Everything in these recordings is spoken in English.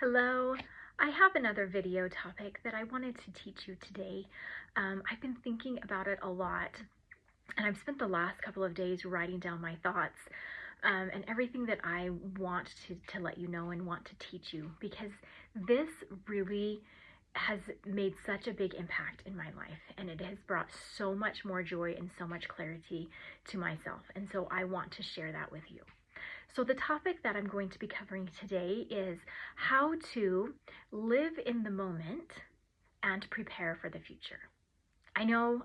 Hello, I have another video topic that I wanted to teach you today. I've been thinking about it a lot, and I've spent the last couple of days writing down my thoughts and everything that I want to let you know and want to teach you, because this really has made such a big impact in my life, and it has brought so much more joy and so much clarity to myself, and so I want to share that with you. So the topic that I'm going to be covering today is how to live in the moment and prepare for the future. I know,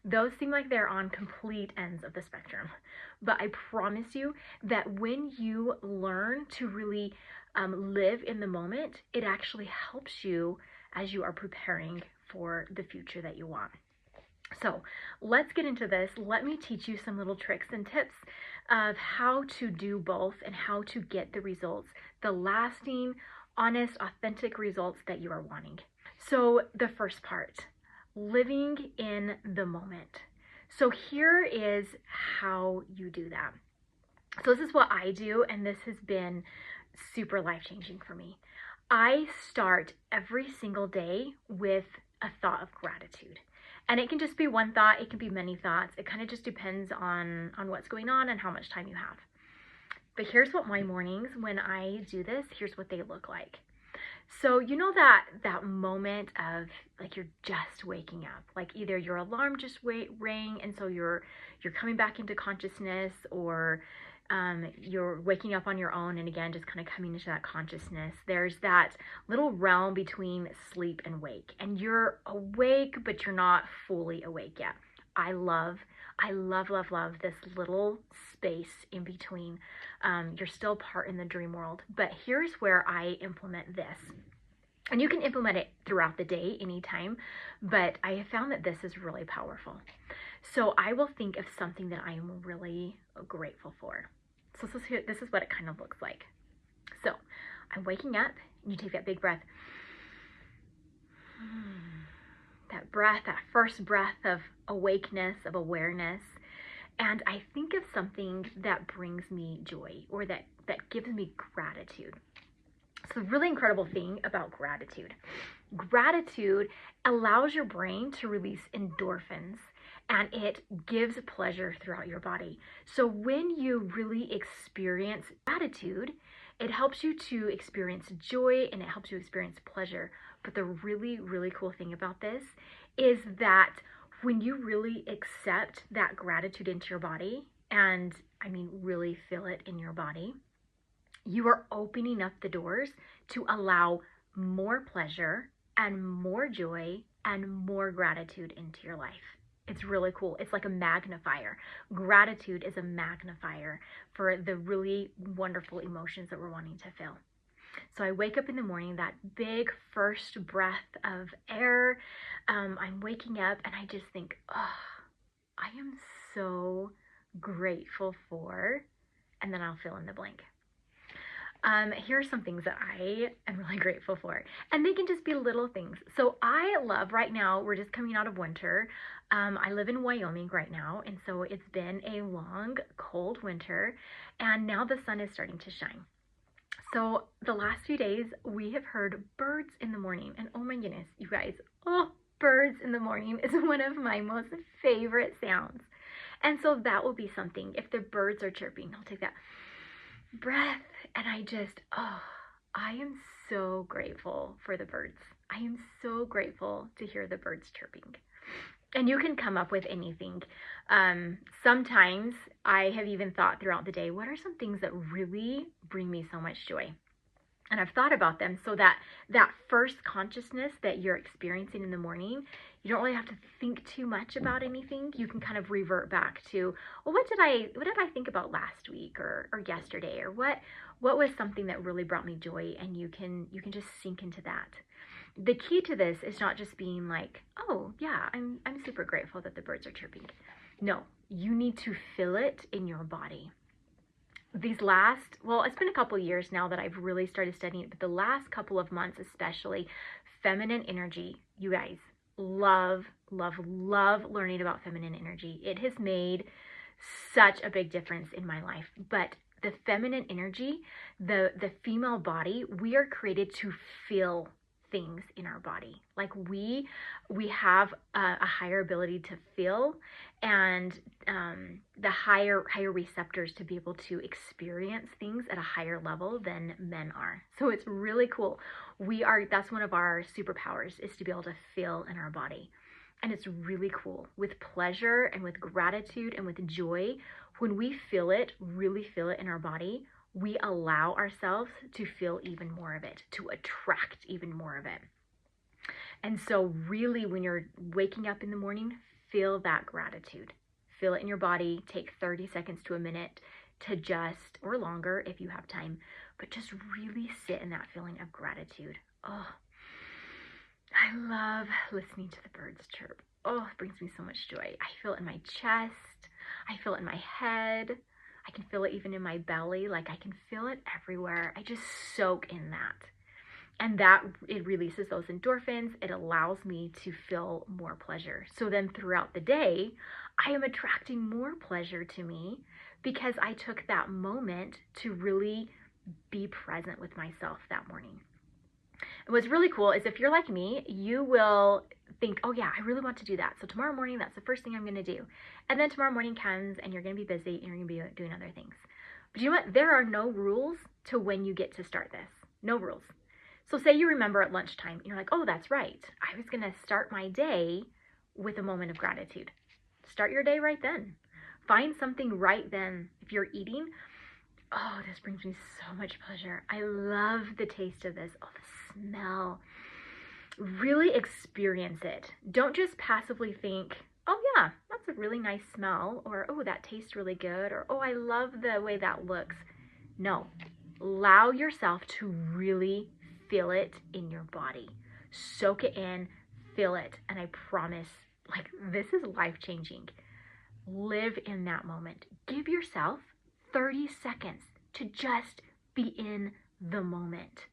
those seem like they're on complete ends of the spectrum, but I promise you that when you learn to really live in the moment, it actually helps you as you are preparing for the future that you want. So let's get into this. Let me teach you some little tricks and tips of how to do both and how to get the results, the lasting, honest, authentic results that you are wanting. So the first part, living in the moment. So here is how you do that. So this is what I do, and this has been super life-changing for me. I start every single day with a thought of gratitude. And it can just be one thought, it can be many thoughts. It kind of just depends on what's going on and how much time you have. But here's what my mornings, when I do this, here's what they look like. So you know that moment of like you're just waking up, like either your alarm just rang and so you're coming back into consciousness, or you're waking up on your own and again just kind of coming into that consciousness. There's that little realm between sleep and wake, and you're awake but you're not fully awake yet. I love this little space in between. You're still part in the dream world, but here's where I implement this. And you can implement it throughout the day, anytime, but I have found that this is really powerful. So I will think of something that I am really grateful for. So this is what it kind of looks like. So I'm waking up, and you take that big breath. That first breath of awakeness, of awareness, and I think of something that brings me joy, or that gives me gratitude. So the really incredible thing about gratitude allows your brain to release endorphins, and it gives pleasure throughout your body. So when you really experience gratitude, it helps you to experience joy and it helps you experience pleasure. But the really, really cool thing about this is that when you really accept that gratitude into your body, and I mean really feel it in your body, you are opening up the doors to allow more pleasure and more joy and more gratitude into your life. It's really cool. It's like a magnifier. Gratitude is a magnifier for the really wonderful emotions that we're wanting to feel. So I wake up in the morning, that big first breath of air. I'm waking up and I just think, oh, I am so grateful for, and then I'll fill in the blank. Here are some things that I am really grateful for, and they can just be little things. So I love, right now, we're just coming out of winter. I live in Wyoming right now, and so it's been a long, cold winter, and now the sun is starting to shine. So the last few days, we have heard birds in the morning, and oh my goodness, you guys, birds in the morning is one of my most favorite sounds. And so that will be something. If the birds are chirping, I'll take that breath, and I am so grateful for the birds. I am so grateful to hear the birds chirping. And you can come up with anything. Sometimes I have even thought throughout the day, what are some things that really bring me so much joy? And I've thought about them, so that first consciousness that you're experiencing in the morning, you don't really have to think too much about anything. You can kind of revert back to, well, what did I think about last week or yesterday, or what was something that really brought me joy, and you can just sink into that. The key to this is not just being like, oh yeah, I'm super grateful that the birds are chirping. No, you need to feel it in your body. It's been a couple years now that I've really started studying it, but the last couple of months especially, feminine energy, you guys, love learning about feminine energy. It has made such a big difference in my life. But the feminine energy, the female body, we are created to feel things in our body. Like we have a higher ability to feel, and the higher receptors to be able to experience things at a higher level than men are. So it's really cool. That's one of our superpowers, is to be able to feel in our body. And it's really cool with pleasure and with gratitude and with joy. When we feel it, really feel it in our body, we allow ourselves to feel even more of it, to attract even more of it. And so really, when you're waking up in the morning, feel that gratitude. Feel it in your body. Take 30 seconds to a minute to just, or longer if you have time, but just really sit in that feeling of gratitude. Oh, I love listening to the birds chirp. Oh, it brings me so much joy. I feel it in my chest. I feel it in my head. I can feel it even in my belly. Like I can feel it everywhere. I just soak in that. And that, it releases those endorphins. It allows me to feel more pleasure. So then throughout the day, I am attracting more pleasure to me because I took that moment to really be present with myself that morning. And what's really cool is if you're like me, you will think, oh yeah, I really want to do that. So tomorrow morning, that's the first thing I'm going to do. And then tomorrow morning comes and you're going to be busy and you're going to be doing other things. But you know what? There are no rules to when you get to start this. No rules. So say you remember at lunchtime, and you're like, oh, that's right. I was going to start my day with a moment of gratitude. Start your day right then. Find something right then. If you're eating, oh, this brings me so much pleasure. I love the taste of this. Oh, the smell. Really experience it. Don't just passively think, oh yeah, that's a really nice smell, or oh, that tastes really good, or oh, I love the way that looks. No, allow yourself to really feel it in your body. Soak it in, feel it, and I promise, like, this is life-changing. Live in that moment. Give yourself 30 seconds to just be in the moment.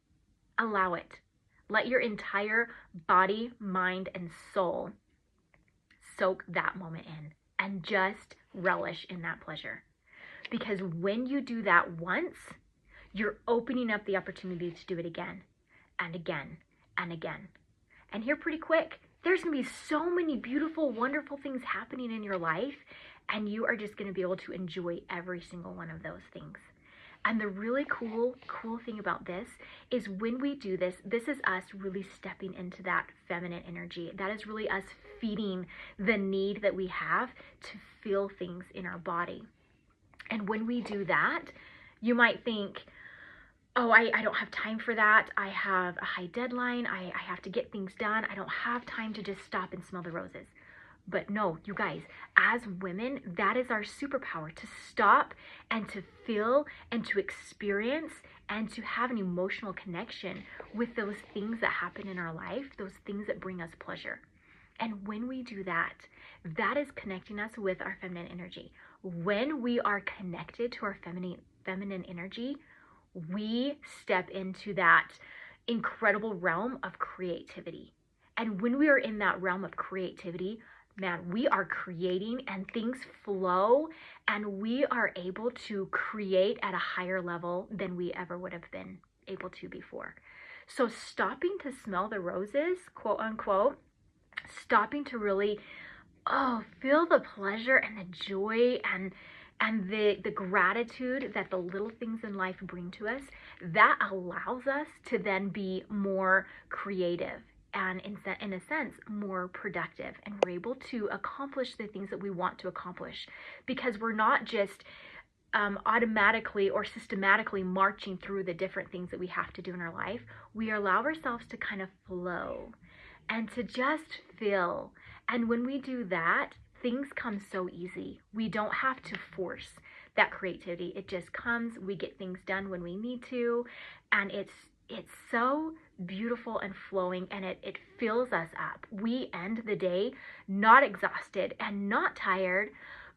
Allow it. Let your entire body, mind, and soul soak that moment in and just relish in that pleasure. Because when you do that once, you're opening up the opportunity to do it again and again and again. And here pretty quick, there's going to be so many beautiful, wonderful things happening in your life, and you are just going to be able to enjoy every single one of those things. And the really cool thing about this is when we do this, this is us really stepping into that feminine energy. That is really us feeding the need that we have to feel things in our body. And when we do that, you might think, oh, I don't have time for that. I have a high deadline. I have to get things done. I don't have time to just stop and smell the roses. But no, you guys, as women, that is our superpower, to stop and to feel and to experience and to have an emotional connection with those things that happen in our life, those things that bring us pleasure. And when we do that, that is connecting us with our feminine energy. When we are connected to our feminine energy, we step into that incredible realm of creativity. And when we are in that realm of creativity, man, we are creating and things flow, and we are able to create at a higher level than we ever would have been able to before. So stopping to smell the roses, quote unquote, stopping to really, feel the pleasure and the joy and the gratitude that the little things in life bring to us, that allows us to then be more creative and in a sense more productive, and we're able to accomplish the things that we want to accomplish, because we're not just automatically or systematically marching through the different things that we have to do in our life. We allow ourselves to kind of flow and to just feel. And when we do that, things come so easy. We don't have to force that creativity. It just comes. We get things done when we need to, and it's so beautiful and flowing, and it fills us up. We end the day not exhausted and not tired,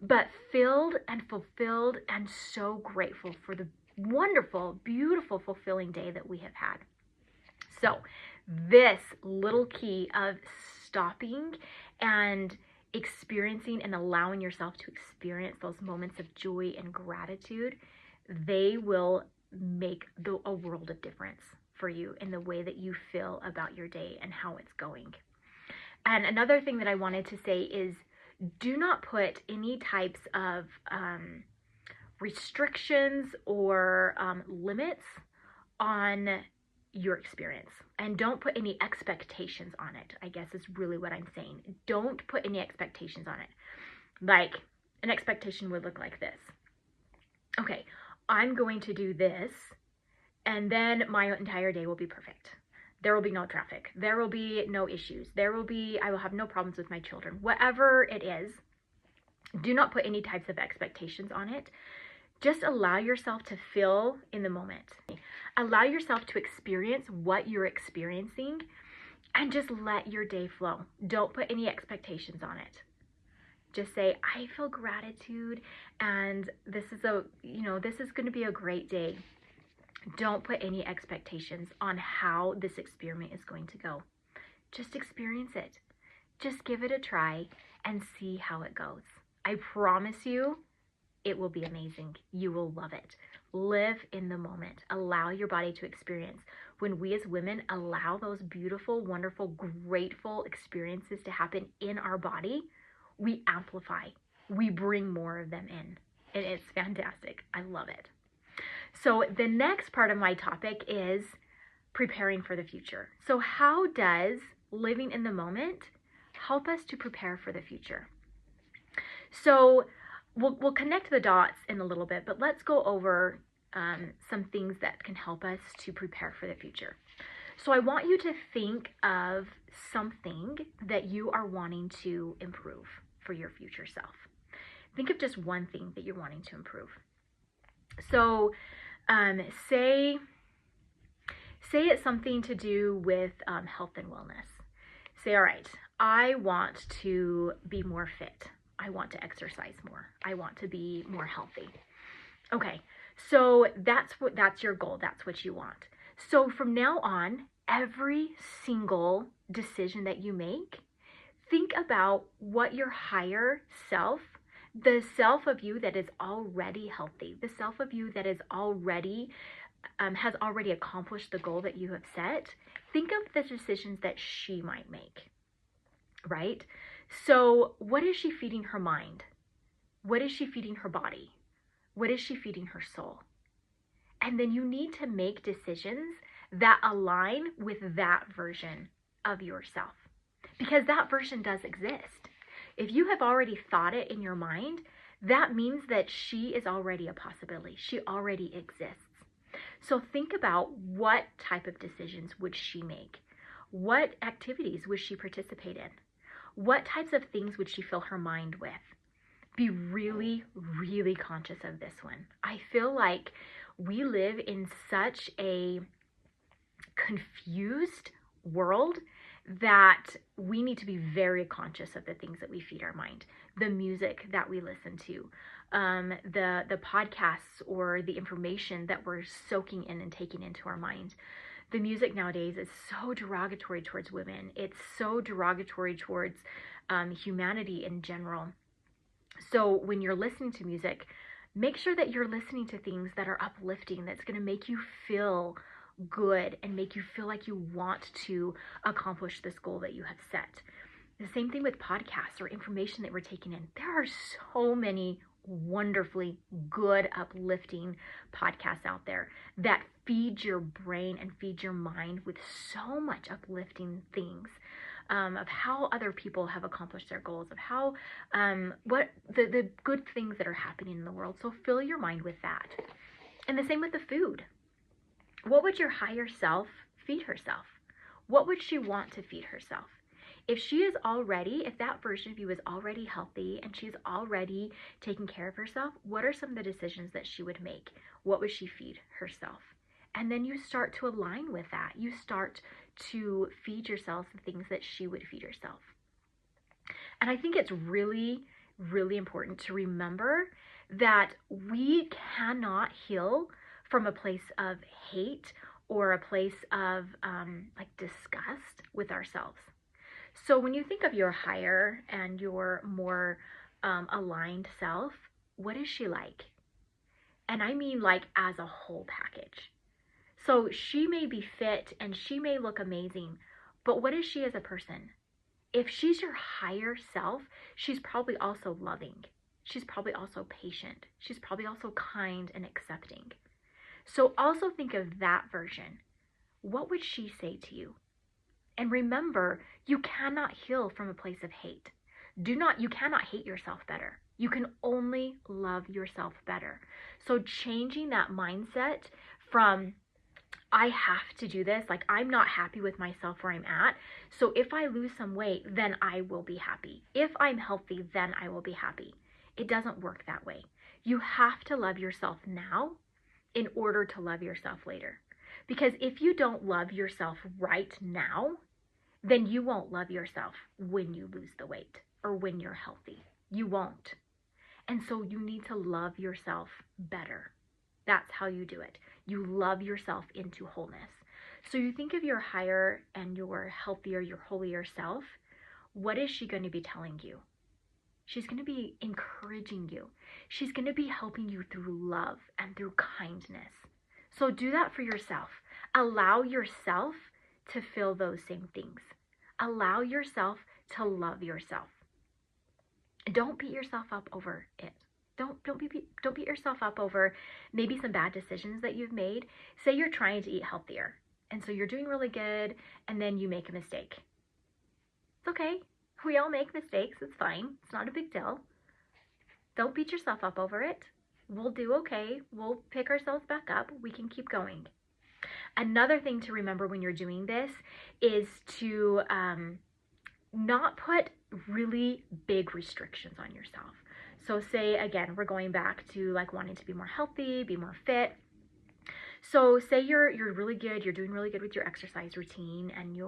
but filled and fulfilled and so grateful for the wonderful, beautiful, fulfilling day that we have had. So this little key of stopping and experiencing and allowing yourself to experience those moments of joy and gratitude, they will make a world of difference for you in the way that you feel about your day and how it's going. And another thing that I wanted to say is, do not put any types of restrictions or limits on your experience. And don't put any expectations on it, I guess is really what I'm saying. Don't put any expectations on it. Like, an expectation would look like this. Okay, I'm going to do this, and then my entire day will be perfect. There will be no traffic. There will be no issues. I will have no problems with my children. Whatever it is, do not put any types of expectations on it. Just allow yourself to feel in the moment. Allow yourself to experience what you're experiencing and just let your day flow. Don't put any expectations on it. Just say, I feel gratitude and this is going to be a great day. Don't put any expectations on how this experiment is going to go. Just experience it. Just give it a try and see how it goes. I promise you, it will be amazing. You will love it. Live in the moment. Allow your body to experience. When we as women allow those beautiful, wonderful, grateful experiences to happen in our body, we amplify. We bring more of them in. And it's fantastic. I love it. So the next part of my topic is preparing for the future. So how does living in the moment help us to prepare for the future? So we'll connect the dots in a little bit, but let's go over some things that can help us to prepare for the future. So I want you to think of something that you are wanting to improve for your future self. Think of just one thing that you're wanting to improve. So say it's something to do with health and wellness. Say, all right, I want to be more fit. I want to exercise more. I want to be more healthy. Okay, so that's your goal. That's what you want. So from now on, every single decision that you make, think about what your higher self, the self of you that is already healthy, the self of you that is already has already accomplished the goal that you have set. Think of the decisions that she might make, right? So what is she feeding her mind? What is she feeding her body? What is she feeding her soul? And then you need to make decisions that align with that version of yourself, because that version does exist. If you have already thought it in your mind, that means that she is already a possibility. She already exists. So think about, what type of decisions would she make? What activities would she participate in? What types of things would she fill her mind with? Be really, really conscious of this one. I feel like we live in such a confused world that we need to be very conscious of the things that we feed our mind, the music that we listen to, the podcasts or the information that we're soaking in and taking into our mind. The music nowadays is so derogatory towards women. It's so derogatory towards humanity in general. So when you're listening to music, make sure that you're listening to things that are uplifting, that's going to make you feel good and make you feel like you want to accomplish this goal that you have set. The same thing with podcasts or information that we're taking in. There are so many wonderfully good, uplifting podcasts out there that feed your brain and feed your mind with so much uplifting things. Of how other people have accomplished their goals, of how, what the good things that are happening in the world. So fill your mind with that. And the same with the food. What would your higher self feed herself? What would she want to feed herself? If that version of you is already healthy and she's already taking care of herself, what are some of the decisions that she would make? What would she feed herself? And then you start to align with that. You start to feed yourself the things that she would feed herself. And I think it's really, really important to remember that we cannot heal from a place of hate or a place of disgust with ourselves. So when you think of your higher and your more aligned self, what is she like? And I mean like as a whole package. So she may be fit and she may look amazing, but what is she as a person? If she's your higher self, she's probably also loving. She's probably also patient. She's probably also kind and accepting. So also think of that version. What would she say to you? And remember, you cannot heal from a place of hate. You cannot hate yourself better. You can only love yourself better. So changing that mindset from, I have to do this, like I'm not happy with myself where I'm at, so if I lose some weight, then I will be happy. If I'm healthy, then I will be happy. It doesn't work that way. You have to love yourself now in order to love yourself later. Because if you don't love yourself right now, then you won't love yourself when you lose the weight or when you're healthy. You won't. And so you need to love yourself better. That's how you do it. You love yourself into wholeness. So you think of your higher and your healthier, your holier self. What is she going to be telling you? She's going to be encouraging you. She's going to be helping you through love and through kindness. So do that for yourself. Allow yourself to feel those same things. Allow yourself to love yourself. Don't beat yourself up over it. Don't beat yourself up over maybe some bad decisions that you've made. Say you're trying to eat healthier, and so you're doing really good, and then you make a mistake. It's okay. We all make mistakes. It's fine. It's not a big deal. Don't beat yourself up over it. We'll do okay. We'll pick ourselves back up. We can keep going. Another thing to remember when you're doing this is to not put really big restrictions on yourself. So say, again, we're going back to like wanting to be more healthy, be more fit. So say you're really good, you're doing really good with your exercise routine, and you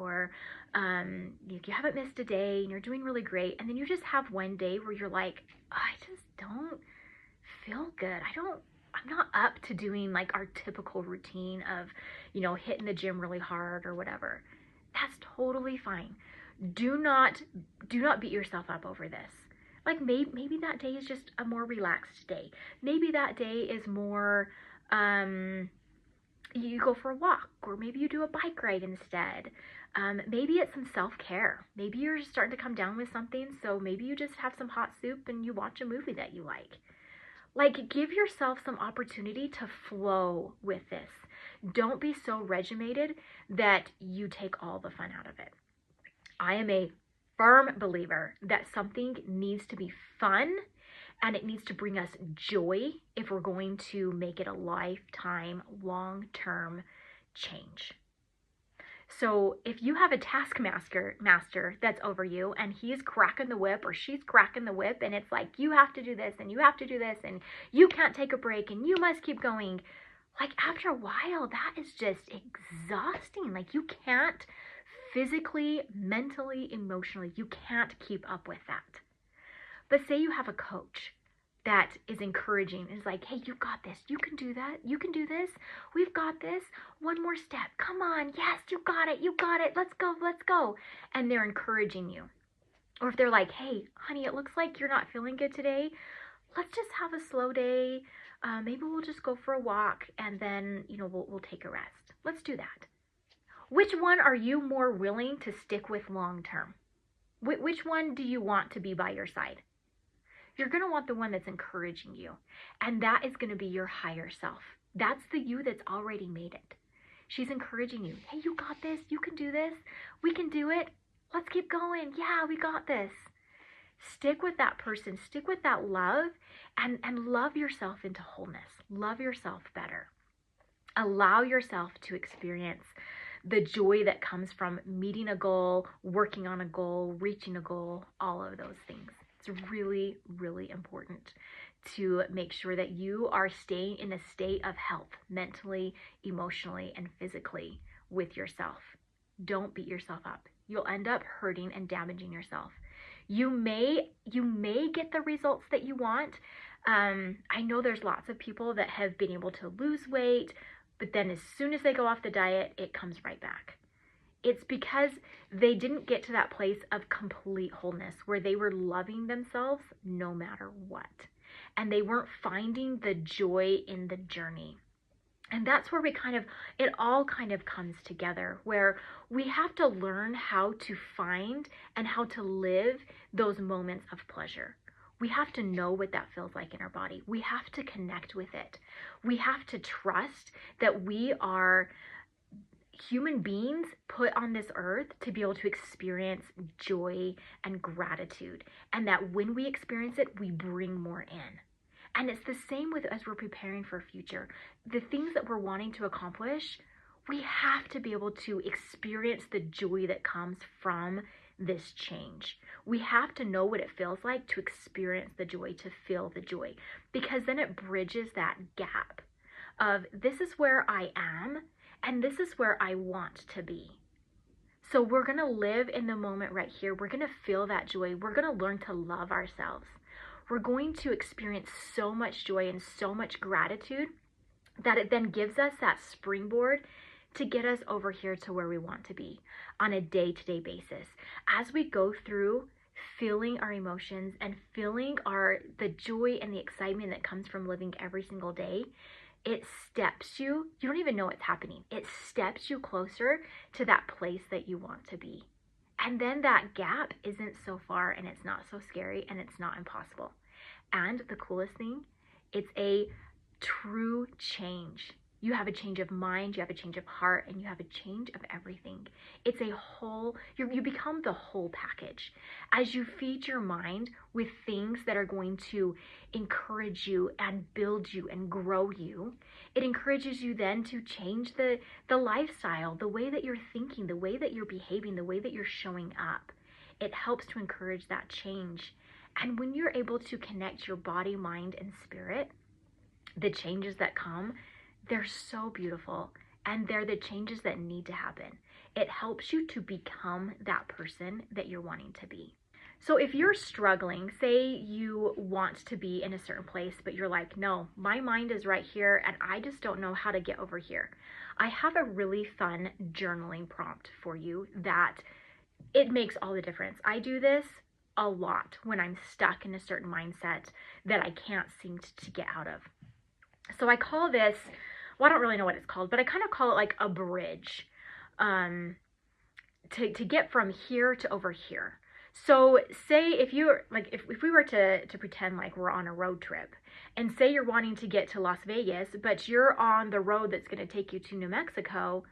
haven't missed a day and you're doing really great, and then you just have one day where you're like, oh, I just don't feel good. I'm not up to doing like our typical routine of, hitting the gym really hard or whatever. That's totally fine. Do not beat yourself up over this. Like maybe that day is just a more relaxed day. Maybe that day is more, you go for a walk, or maybe you do a bike ride instead. Maybe it's some self-care. Maybe you're just starting to come down with something, so maybe you just have some hot soup and you watch a movie that you like. Like, give yourself some opportunity to flow with this. Don't be so regimented that you take all the fun out of it. I am a firm believer that something needs to be fun and it needs to bring us joy if we're going to make it a lifetime, long-term change. So if you have a taskmaster that's over you and he's cracking the whip or she's cracking the whip, and it's like, you have to do this and you have to do this and you can't take a break and you must keep going, like after a while, that is just exhausting. Like you can't physically, mentally, emotionally, you can't keep up with that. But say you have a coach that is encouraging, is like, hey, you got this, you can do that, you can do this, we've got this, one more step, come on, yes, you got it, let's go. And they're encouraging you. Or if they're like, hey, honey, it looks like you're not feeling good today, let's just have a slow day, maybe we'll just go for a walk, and then, we'll take a rest. Let's do that. Which one are you more willing to stick with long term? Which one do you want to be by your side? You're going to want the one that's encouraging you. And that is going to be your higher self. That's the you that's already made it. She's encouraging you. Hey, you got this. You can do this. We can do it. Let's keep going. Yeah, we got this. Stick with that person. Stick with that love and love yourself into wholeness. Love yourself better. Allow yourself to experience the joy that comes from meeting a goal, working on a goal, reaching a goal, all of those things. It's really, really important to make sure that you are staying in a state of health, mentally, emotionally, and physically with yourself. Don't beat yourself up. You'll end up hurting and damaging yourself. You may get the results that you want. I know there's lots of people that have been able to lose weight, but then as soon as they go off the diet, it comes right back. It's because they didn't get to that place of complete wholeness where they were loving themselves no matter what. and they weren't finding the joy in the journey. And that's where it all kind of comes together, where we have to learn how to find and how to live those moments of pleasure. We have to know what that feels like in our body. We have to connect with it. We have to trust that we are human beings put on this earth to be able to experience joy and gratitude. And that when we experience it, we bring more in. And it's the same with as we're preparing for a future. The things that we're wanting to accomplish, we have to be able to experience the joy that comes from this change. We have to know what it feels like to experience the joy, to feel the joy, because then it bridges that gap of this is where I am and this is where I want to be. So we're going to live in the moment right here. We're going to feel that joy. We're going to learn to love ourselves. We're going to experience so much joy and so much gratitude that it then gives us that springboard to get us over here to where we want to be on a day-to-day basis. As we go through feeling our emotions and feeling the joy and the excitement that comes from living every single day, it steps you don't even know it's happening. It steps you closer to that place that you want to be. And then that gap isn't so far, and it's not so scary, and it's not impossible. And the coolest thing, it's a true change. You have a change of mind, you have a change of heart, and you have a change of everything. It's a whole, you become the whole package. As you feed your mind with things that are going to encourage you and build you and grow you, it encourages you then to change the lifestyle, the way that you're thinking, the way that you're behaving, the way that you're showing up. It helps to encourage that change. And when you're able to connect your body, mind, and spirit, the changes that come, they're so beautiful, and they're the changes that need to happen. It helps you to become that person that you're wanting to be. So if you're struggling, say you want to be in a certain place, but you're like, no, my mind is right here, and I just don't know how to get over here. I have a really fun journaling prompt for you that it makes all the difference. I do this a lot when I'm stuck in a certain mindset that I can't seem to get out of. So I call this, well, I don't really know what it's called, but I kind of call it like a bridge to get from here to over here. So say if you're like, if we were to pretend like we're on a road trip, and say you're wanting to get to Las Vegas, but you're on the road that's going to take you to New Mexico,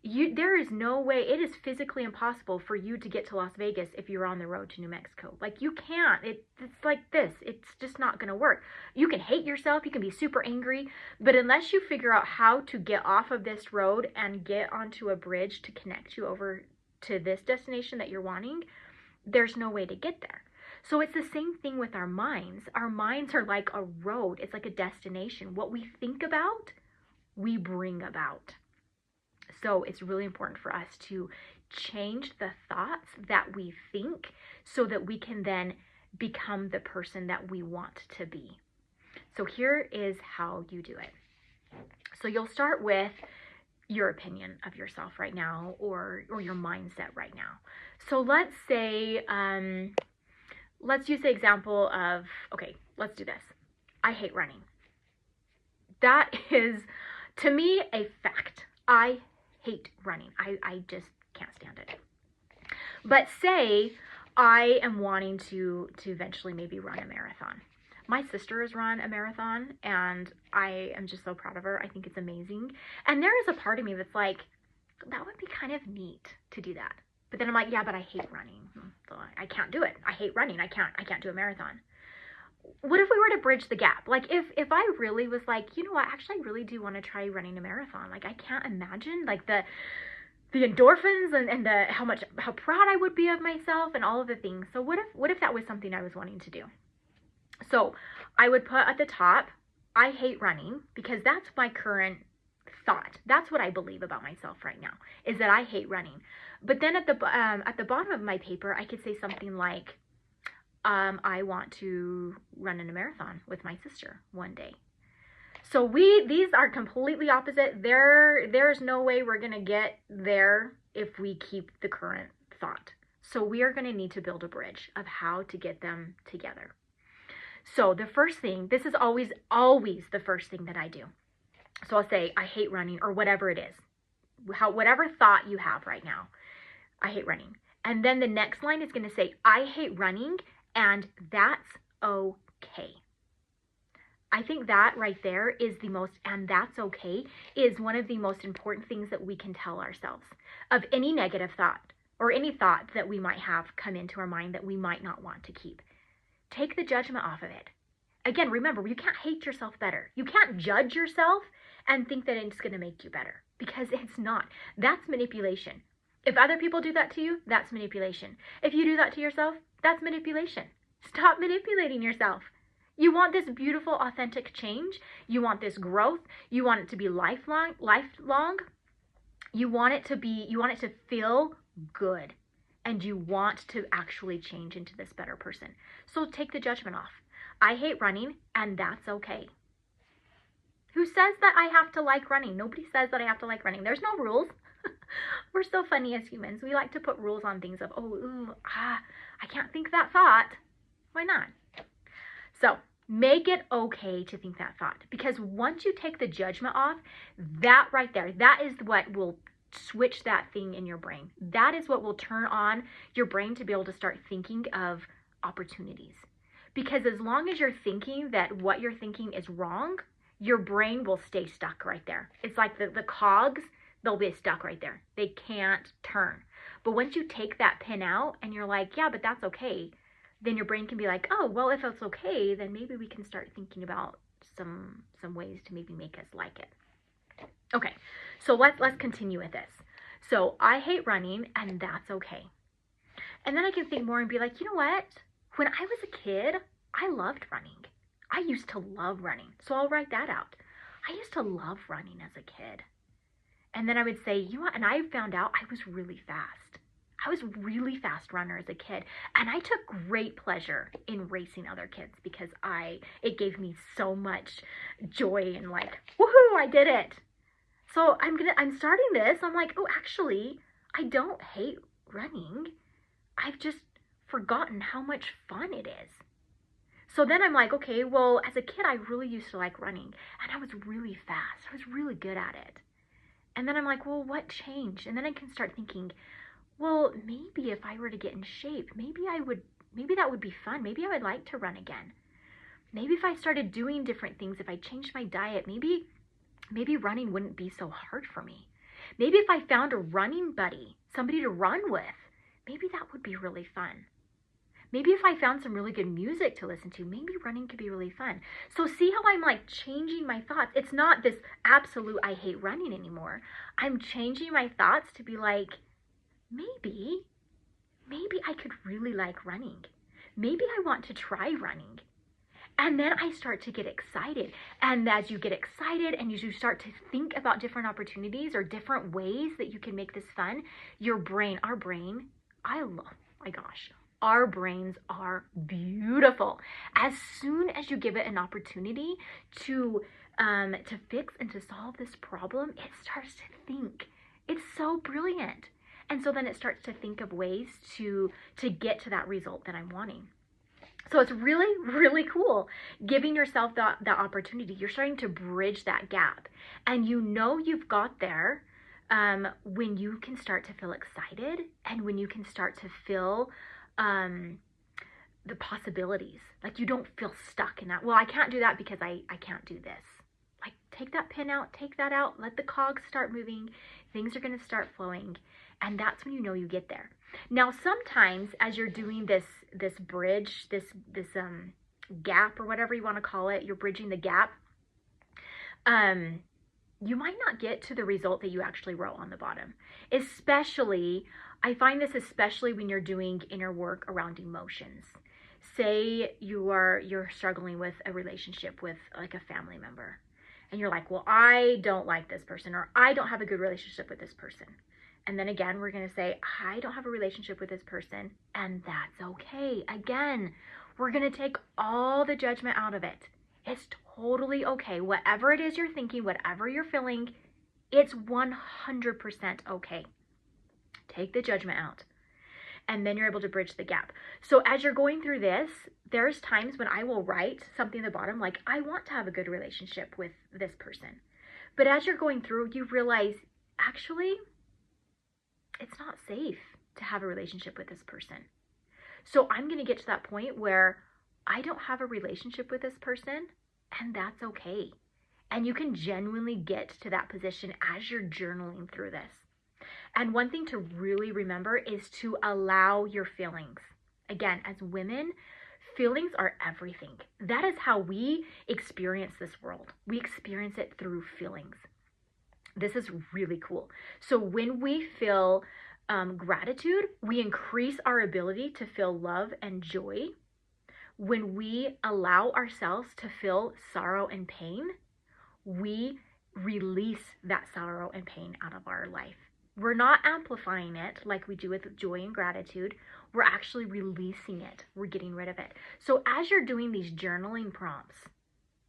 there is no way, it is physically impossible for you to get to Las Vegas if you're on the road to New Mexico. Like, you can't. It's like this. It's just not going to work. You can hate yourself. You can be super angry. But unless you figure out how to get off of this road and get onto a bridge to connect you over to this destination that you're wanting, there's no way to get there. So it's the same thing with our minds. Our minds are like a road. It's like a destination. What we think about, we bring about. So it's really important for us to change the thoughts that we think so that we can then become the person that we want to be. So here is how you do it. So you'll start with your opinion of yourself right now, or your mindset right now. So let's say, let's use the example of, okay, let's do this. I hate running. That is, to me, a fact. I hate running. I just can't stand it. But say I am wanting to eventually maybe run a marathon. My sister has run a marathon, and I am just so proud of her. I think it's amazing. And there is a part of me that's like, that would be kind of neat to do that. But then I'm like, yeah, but I hate running. So I can't do it. I hate running. I can't do a marathon. What if we were to bridge the gap? Like, if I really was like, you know what, actually I really do want to try running a marathon. Like, I can't imagine like the endorphins and the how proud I would be of myself and all of the things. So what if that was something I was wanting to do? So I would put at the top, I hate running, because that's my current thought. That's what I believe about myself right now, is that I hate running. But then at the bottom of my paper, I could say something like, I want to run in a marathon with my sister one day. So these are completely opposite. There's no way we're going to get there if we keep the current thought. So we are going to need to build a bridge of how to get them together. So the first thing, this is always the first thing that I do. So I'll say, I hate running, or whatever it is. Whatever thought you have right now, I hate running. And then the next line is going to say, I hate running, and that's okay. I think that right there is the most, and that's okay, is one of the most important things that we can tell ourselves of any negative thought or any thought that we might have come into our mind that we might not want to keep. Take the judgment off of it. Again, remember, you can't hate yourself better. You can't judge yourself and think that it's going to make you better, because it's not. That's manipulation. If other people do that to you, that's manipulation. If you do that to yourself, that's manipulation. Stop manipulating yourself. You want this beautiful, authentic change. You want this growth. You want it to be lifelong. You want it to feel good. And you want to actually change into this better person. So take the judgment off. I hate running, and that's okay. Who says that I have to like running? Nobody says that I have to like running. There's no rules. We're so funny as humans. We like to put rules on things of, I can't think that thought. Why not? So make it okay to think that thought, because once you take the judgment off, that right there, that is what will switch that thing in your brain. That is what will turn on your brain to be able to start thinking of opportunities. Because as long as you're thinking that what you're thinking is wrong, your brain will stay stuck right there. It's like the cogs, they'll be stuck right there. They can't turn. But once you take that pin out and you're like, yeah, but that's okay, then your brain can be like, oh, well, if it's okay, then maybe we can start thinking about some ways to maybe make us like it. Okay, so let's continue with this. So I hate running, and that's okay. And then I can think more and be like, you know what? When I was a kid, I loved running. I used to love running. So I'll write that out. I used to love running as a kid. And then I would say, you know what? And I found out I was really fast. I was a really fast runner as a kid, and I took great pleasure in racing other kids because it gave me so much joy and like, woohoo, I did it. So I'm starting this. I'm like, oh, actually, I don't hate running. I've just forgotten how much fun it is. So then I'm like, okay, well, as a kid, I really used to like running, and I was really fast. I was really good at it. And then I'm like, well, what changed? And then I can start thinking, well, maybe if I were to get in shape, maybe that would be fun. Maybe I would like to run again. Maybe if I started doing different things, if I changed my diet, maybe running wouldn't be so hard for me. Maybe if I found a running buddy, somebody to run with, maybe that would be really fun. Maybe if I found some really good music to listen to, maybe running could be really fun. So see how I'm like changing my thoughts? It's not this absolute I hate running anymore. I'm changing my thoughts to be like, maybe I could really like running. Maybe I want to try running. And then I start to get excited. And as you get excited and as you start to think about different opportunities or different ways that you can make this fun, our brains are beautiful. As soon as you give it an opportunity to fix and to solve this problem, it starts to think. It's so brilliant. And so then it starts to think of ways to get to that result that I'm wanting. So it's really, really cool giving yourself that opportunity. You're starting to bridge that gap. And you know you've got there when you can start to feel excited and when you can start to feel the possibilities. Like you don't feel stuck in that. Well, I can't do that because I can't do this. Like take that pin out, take that out, let the cogs start moving. Things are going to start flowing. And that's when you know you get there. Now, sometimes as you're doing this bridge, this gap or whatever you want to call it, you're bridging the gap, you might not get to the result that you actually wrote on the bottom. Especially, I find this especially when you're doing inner work around emotions. Say you're struggling with a relationship with like a family member. And you're like, well, I don't like this person, or I don't have a good relationship with this person. And then again, we're going to say, I don't have a relationship with this person, and that's okay. Again, we're going to take all the judgment out of it. It's totally okay. Whatever it is you're thinking, whatever you're feeling, it's 100% okay. Take the judgment out. and then you're able to bridge the gap. So as you're going through this, there's times when I will write something at the bottom like, I want to have a good relationship with this person. But as you're going through, you realize, actually, it's not safe to have a relationship with this person. So I'm going to get to that point where I don't have a relationship with this person, and that's okay. And you can genuinely get to that position as you're journaling through this. And one thing to really remember is to allow your feelings. Again, as women, feelings are everything. That is how we experience this world. We experience it through feelings. This is really cool. So when we feel gratitude, we increase our ability to feel love and joy. When we allow ourselves to feel sorrow and pain, we release that sorrow and pain out of our life. We're not amplifying it like we do with joy and gratitude. We're actually releasing it. We're getting rid of it. So as you're doing these journaling prompts,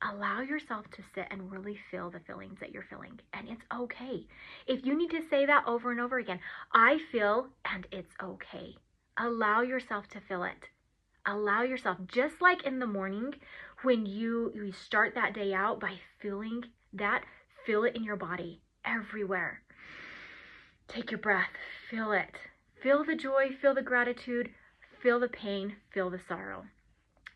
allow yourself to sit and really feel the feelings that you're feeling. And it's okay. If you need to say that over and over again, I feel, and it's okay. Allow yourself to feel it. Allow yourself, just like in the morning when you start that day out by feeling that, feel it in your body, everywhere. Take your breath, feel it. Feel the joy, feel the gratitude, feel the pain, feel the sorrow.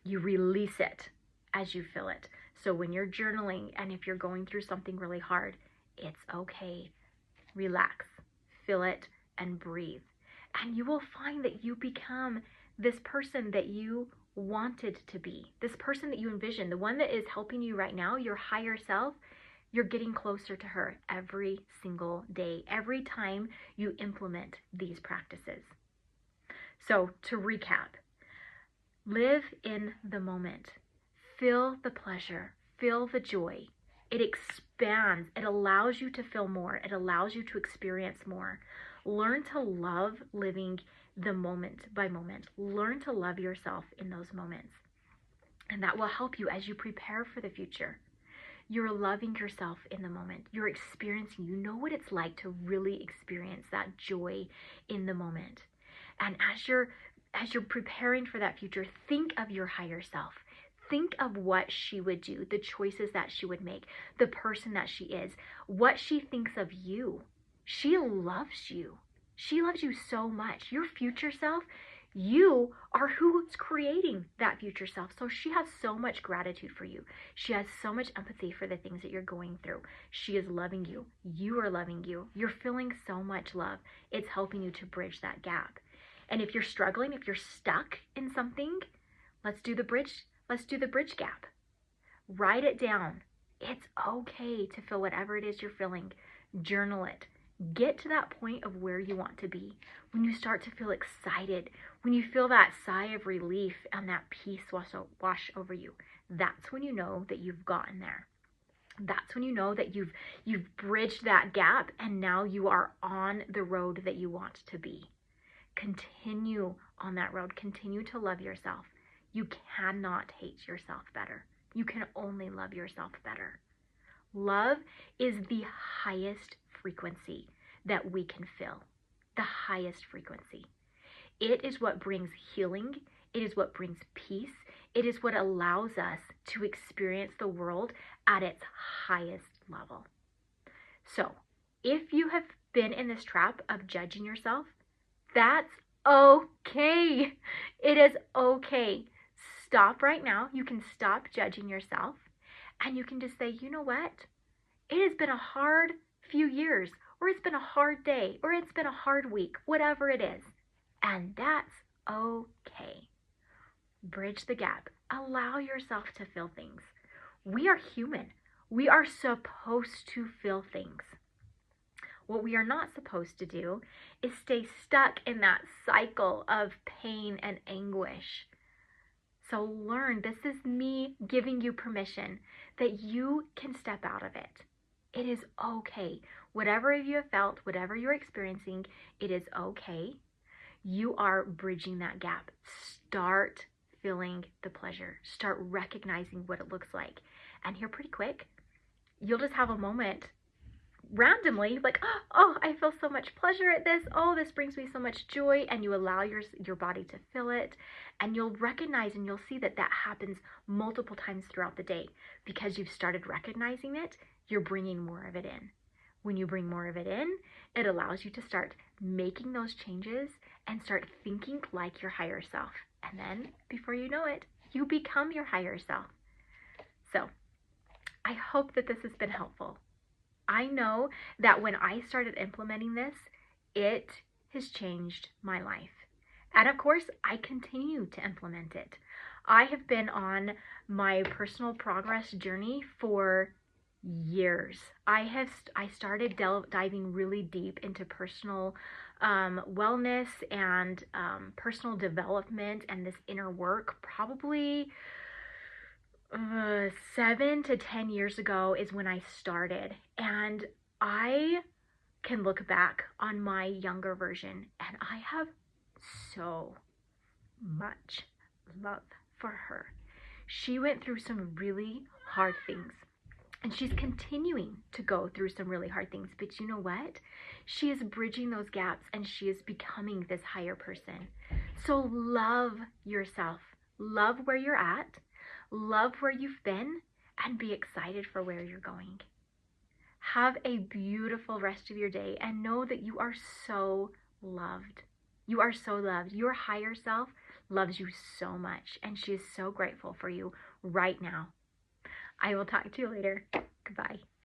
You release it as you feel it. So when you're journaling and if you're going through something really hard, it's okay. Relax, feel it, and breathe. And you will find that you become this person that you wanted to be, this person that you envisioned, the one that is helping you right now, your higher self. You're getting closer to her every single day, every time you implement these practices. So to recap, live in the moment. Feel the pleasure. Feel the joy. It expands. It allows you to feel more. It allows you to experience more. Learn to love living the moment by moment. Learn to love yourself in those moments. And that will help you as you prepare for the future. You're loving yourself in the moment. You're experiencing, you know what it's like to really experience that joy in the moment. And as you're preparing for that future, think of your higher self. Think of what she would do, the choices that she would make, the person that she is, what she thinks of you. She loves you. She loves you so much. Your future self, you are who's creating that future self. So she has so much gratitude for you. She has so much empathy for the things that you're going through. She is loving you. You are loving you. You're feeling so much love. It's helping you to bridge that gap. And if you're struggling, if you're stuck in something, let's do the bridge. Let's do the bridge gap. Write it down. It's okay to feel whatever it is you're feeling. Journal it. Get to that point of where you want to be. When you start to feel excited, when you feel that sigh of relief and that peace wash over you, that's when you know that you've gotten there. That's when you know that you've bridged that gap and now you are on the road that you want to be. Continue on that road. Continue to love yourself. You cannot hate yourself better. You can only love yourself better. Love is the highest frequency that we can feel. The highest frequency. It is what brings healing. It is what brings peace. It is what allows us to experience the world at its highest level. So, if you have been in this trap of judging yourself, that's okay. It is okay. Stop right now. You can stop judging yourself and you can just say, you know what? It has been a hard few years, or it's been a hard day, or it's been a hard week, whatever it is. And that's okay. Bridge the gap. Allow yourself to feel things. We are human. We are supposed to feel things. What we are not supposed to do is stay stuck in that cycle of pain and anguish. So learn, this is me giving you permission that you can step out of it. It is okay. Whatever you have felt, whatever you're experiencing, it is okay. You are bridging that gap. Start feeling the pleasure. Start recognizing what it looks like. And here pretty quick, you'll just have a moment randomly, like, oh, I feel so much pleasure at this. Oh, this brings me so much joy. And you allow your body to feel it. And you'll recognize and you'll see that that happens multiple times throughout the day. Because you've started recognizing it, you're bringing more of it in. When you bring more of it in, it allows you to start making those changes and start thinking like your higher self. And then, before you know it, you become your higher self. So, I hope that this has been helpful. I know that when I started implementing this, it has changed my life. And of course, I continue to implement it. I have been on my personal progress journey for years. I started diving really deep into personal wellness and personal development and this inner work probably 7 to 10 years ago is when I started. And I can look back on my younger version and I have so much love for her. She went through some really hard things. And she's continuing to go through some really hard things. But you know what? She is bridging those gaps and she is becoming this higher person. So love yourself. Love where you're at. Love where you've been. And be excited for where you're going. Have a beautiful rest of your day. And know that you are so loved. You are so loved. Your higher self loves you so much. And she is so grateful for you right now. I will talk to you later. Goodbye.